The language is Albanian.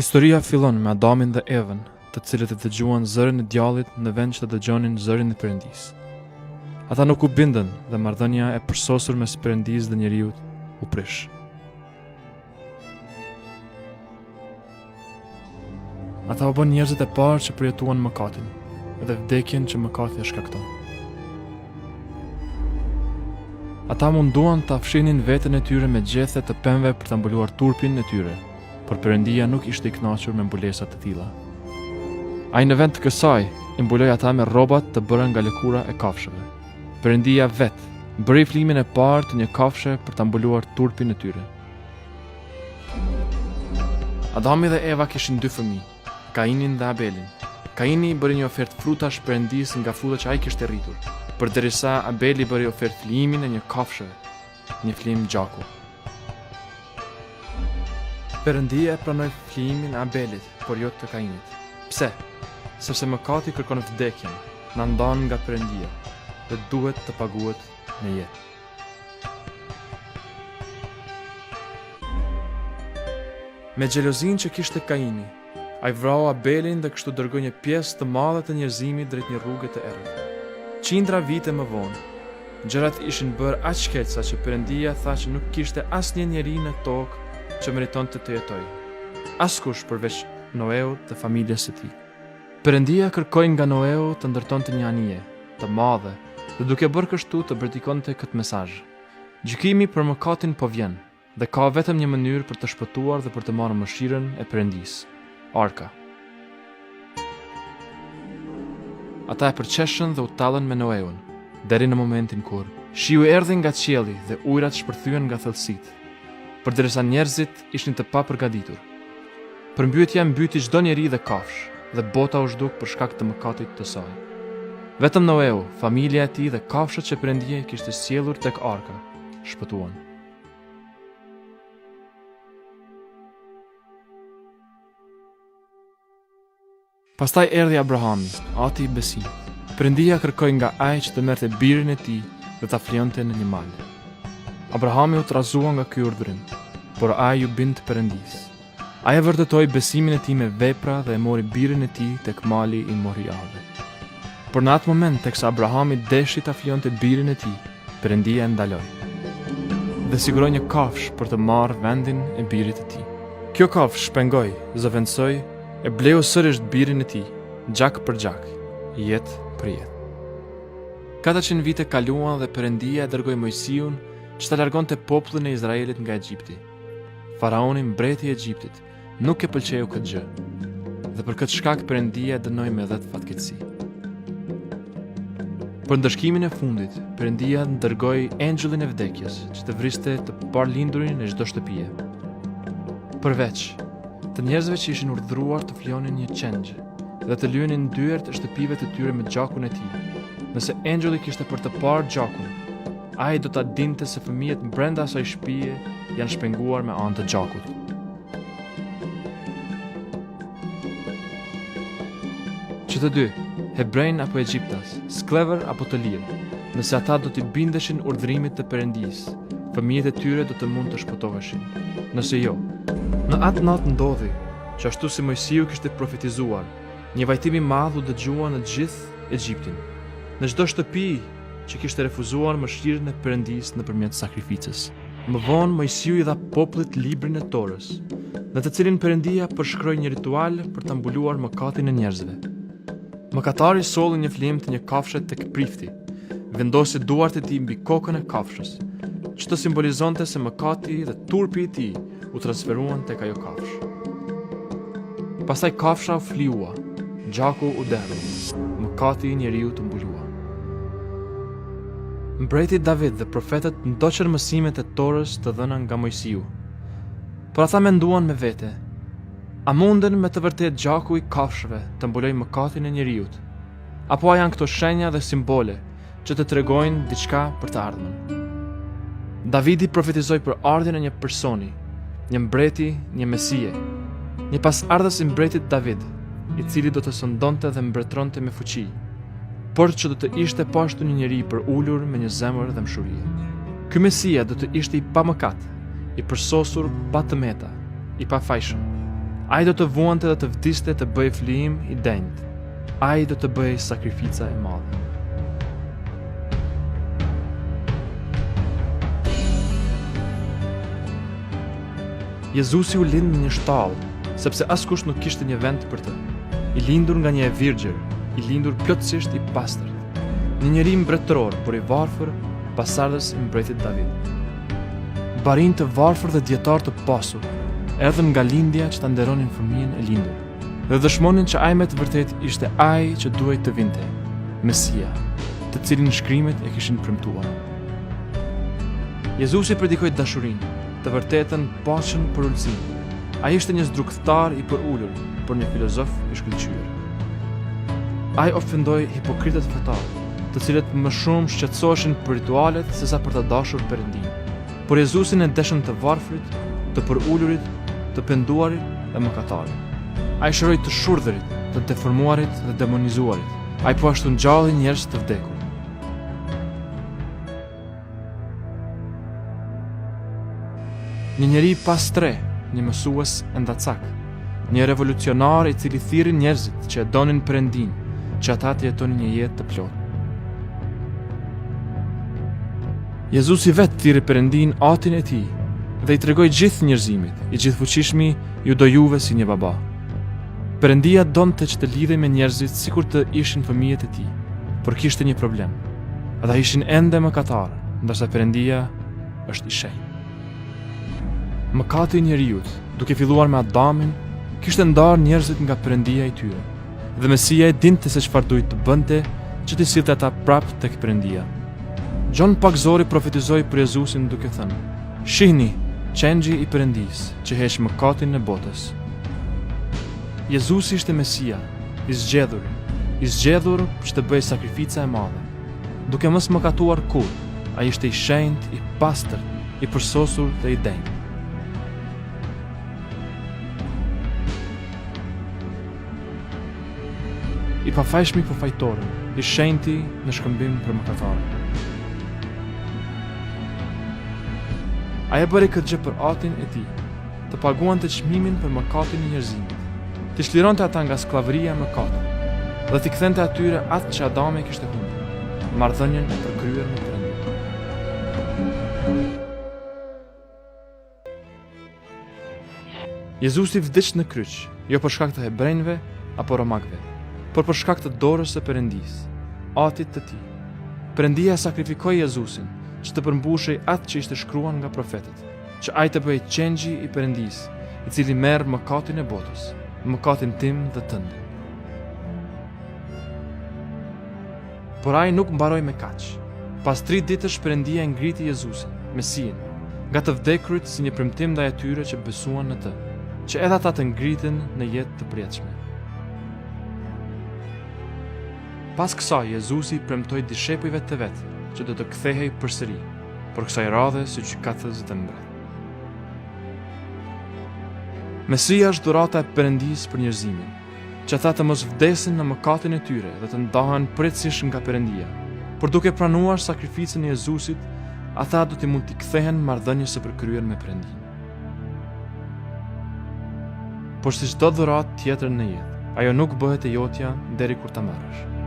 Historia fillon me Adamin dhe Evën, të cilët e dëgjuan zërin e djallit në vend që të dëgjonin zërin e Perëndisë. Ata nuk u bindën dhe marrëdhënia e përsosur mes Perëndisë dhe njeriut u prish. Ata u bën njerëzit e parë që përjetuan mëkatin dhe vdekjen që mëkati e shkakton. Ata munduan ta fshinin veten e tyre me gjethe të pemëve për ta mbuluar turpin e tyre, por Perëndia nuk ishte i kënaqur me mbulesa të tilla. Ai në vend të kësaj i mbuloi ata me rrobat të bëra nga lëkura e kafshëve. Perëndia vet bëri flimin e parë të një kafshë për ta mbuluar turpin e tyre. Adami dhe Eva kishin dy fëmijë, Kainin dhe Abelin. Kaini bëri një ofertë frutash Perëndisë nga fruta që ai kishte rritur, përderisa Abeli bëri ofertë flimin e një kafshë, një flim gjaku. Perëndia e pranoi flimin e Abelit, por jo të Kainit. Pse? Sepse mëkati kërkon vdekjen, na ndan nga Perëndia dhe duhet të paguhet me jetë. Me xhelozinë që kishte Kaini, ai vrau Abelin dhe kështu dërgoi një pjesë të madhe të njerëzimit drejt një rruge të errët. Qindra vite më vonë, gjërat ishin bërë aq keqa që Perëndia tha që nuk kishte asnjë njeri në tokë që meritonte të jetojë. Askush përveç Noeut dhe familjes së tij. Perëndia kërkoi nga Noeu të ndërtonte një anije të madhe dhe duke bërë kështu të përdikonte këtë mesazh. Gjykimi për mëkatin po vjen dhe ka vetëm një mënyrë për të shpëtuar dhe për të marrë mëshirën e Perëndisë. Arka. Ata e përqeshën dhe u tallën me Noeun, deri në momentin kur shiu erdhi nga qielli dhe ujërat shpërthyen nga thellësitë, përderisa njerëzit ishin të papërgatitur. Përmbyetja mbyti çdo njeri dhe kafsh, dhe bota u zhduk për shkak të mëkatit të saj. Vetëm Noeu, familja e tij dhe kafshët që Perëndia kishte sjellur tek arka shpëtuan. Pastaj erdhi Abrahami, ati i besimit. Perëndia kërkoi nga ai që të merrte birin e tij dhe ta flionte në një mal. Abrahami u trazua nga ky urdhërim, por ai u bind Perëndisë. Ai e vërtetoi besimin e tij me vepra dhe e mori birin e tij tek mali i Moriave. Por në atë moment, teksa Abrahami deshi ta flionte birin e tij, Perëndia e ndaloi dhe siguroi një kafshë për të marrë vendin e birit të tij. Kjo kafshë shpengoi, zëvendësoi e bleu sërish birin e tij, gjak për gjak, jetë për jetë. 400 vite kaluan dhe Perëndia e dërgoi Mojsiun që ta largonte popullin e Izraelit nga Egjipti. Faraoni, mbreti i Egjiptit, nuk e pëlqeu këtë gjë, dhe për këtë shkak Perëndia e dënoi me 10 fatkeqësi. Për ndëshkimin e fundit, Perëndia dërgoi engjëllin e vdekjes që të vriste të parlindurin në çdo shtëpie. Përveç të njerëzve që ishin urdhëruar të flionin një qengjë dhe të lyenin dyert e shtëpive të tyre me gjakun e tij. Nëse engjulli kishte për të parë gjakun, ai do ta dinte se fëmijët brenda asaj shtëpie janë shpenguar me anë të gjakut. Që të dy, hebrejn apo egjiptas, sklever apo të lirë, nëse ata do t'i bindeshin urdhërimit të Perëndisë, fëmijët e tyre do të mund të shpëtoheshin. Nëse jo, në atë natë ndodhi që ashtu si Mojsiu kishte profetizuar, një vajtim i madh u dëgjua në gjithë Egjiptin, në çdo shtëpi që kishte refuzuar mëshirën e Perëndisë nëpërmjet sakrificës. Më vonë Mojsiu i dha popullit librin e Torës, në të cilin Perëndia përshkroi një ritual për ta mbuluar mëkatin e njerëzve. Mëkatari solli një flim të një kafshë tek prifti, vendosi duart e tij mbi kokën e kafshës, që të simbolizonte se mëkati dhe turpi i tij u transferuan tek ajo kafshë. Pastaj kafsha u fliua, gjaku u derë, mëkati i njeriu të mbulua. Mbreti David dhe profetët ndoqën mësimet e Torës të dhëna nga Mojsiu. Por ata menduan me vete, a munden me të vërtet gjaku i kafshëve të mbulojë mëkatin e njeriut? Apo a janë këto shenja dhe simbole që të tregojnë diçka për të ardhmen? Davidi profetizoi për ardhjen e një personi, një mbreti, një mesie, një pasardhës i mbretit David, i cili do të sëndonte dhe mbretëronte me fuqi, por që do të ishte pashtu një njeri për ulur me një zemër dhe mshurie. Ky mesia do të ishte i pamëkat, i përsosur pa tëmeta, i pafajshëm. Ai do të vuante dhe të vdiste të bëj flijim I denjt. Ai do të bëj sakrifica e madhe. Jezusi u lind në një shtallë, sepse askush nuk kishte një vend për të. I lindur nga një e virgjër, I lindur plotësisht I pastërt. Një njeri mbretëror, por I varfër, pasardhës I mbretit David. Barin të varfër dhe dietar të pasur, erdhën nga lindja që ta nderonin fëmijën e lindur, dhe dëshmonin që ai me të vërtet ishte ai që duhej të vinte, Mesia, të cilin shkrimet e kishin premtuar. Jezusi predikoi dashurinë, të vërtetën, paqen për ulësinë. Ai ishte një zdrukthtar I përulur, por një filozof I shkëlqyer. Ai ofendoi hipokritët fetar, të cilët më shumë shqetësoheshin për ritualet sesa për të dashur Perëndin. Por Jezusin e deshën të varfrit, të përulurit, të penduarit dhe mëkatarit. Ai shëroi të shurdhërit, të deformuarit dhe demonizuarit. Ai po ashtu ngjalli njerëz të vdekur. Një njeri pas tre, një mësues endacak, një revolucionar I cili thirrri njerëzit që e donin Perëndin, që ata të jetonin një jetë të plotë. Jezusi vetë thirrri Perëndin Atin e tij dhe I tregoi gjithë njerëzimit, I gjithfuqishmi ju do juve si një baba. Perëndia donte që të lidhej me njerëzit sikur të ishin fëmijët e tij, por kishte një problem. Ata ishin ende mëkatarë, ndërsa Perëndia është I shenjtë. Mëkati I njeriut, duke filluar me Adamin, kishte ndarë njerëzit nga Perëndia I tyre, dhe Mesia e dinte se çfarë duhej të bënte që t'i sillte ata prapë tek Perëndia. Gjon Pakzori profetizoi për Jezusin duke thënë: "Shihni, qengji I Perëndisë që heq mëkatin e botës." Jezusi ishte Mesia, I zgjedhur që të bëjë sakrifica e madhe. Duke mos mëkatuar kurrë, ai ishte I shenjtë, I pastër, I përsosur dhe I denjtë. I pafajshmi për fajtorën, I shenjti në shkëmbim për mëkatarën. Ai e bëri këtë gjë për Atin e tij, të paguante çmimin për mëkatin e njerëzimit, të çlironte ata nga skllavëria e mëkatit, dhe t'i kthente atyre atë që Adami kishte humbur, marrëdhënien e përkryer me Perëndin. Jezusi vdiq në kryq, jo për shkak të hebrejve apo romakëve, por për shkak të dorës së Perëndisë, Atit të tij. Perëndia sakrifikoi Jezusin që të përmbushej atë që ishte shkruar nga profetët, që ai të bëjë qengji I Perëndisë, I cili merr mëkatin e botës, mëkatin tim dhe tënd. Por ai nuk mbaroi me kaq. Pas 3 ditësh Perëndia ngriti Jezusin, Mesin, nga të vdekurit si një premtim ndaj atyre që besuan në të, që edhe ata të ngriten në jetë të përjetshme. Pas kësaj, Jezusi premtoi dishepujve të vet që do të kthehej përsëri, por kësaj radhe si gjykatës dhe mbret. Mesia është dhurata e Perëndisë për njerëzimin, që ata të mos vdesin në mëkatin e tyre dhe të ndahen përjetësisht nga Perëndia, por duke pranuar sakrificën e Jezusit, ata do të mund të kthehen marrëdhënies së përkryer me Perëndin. Por si çdo dhuratë tjetër në jetë, ajo nuk bëhet e jotja deri kur ta marrësh.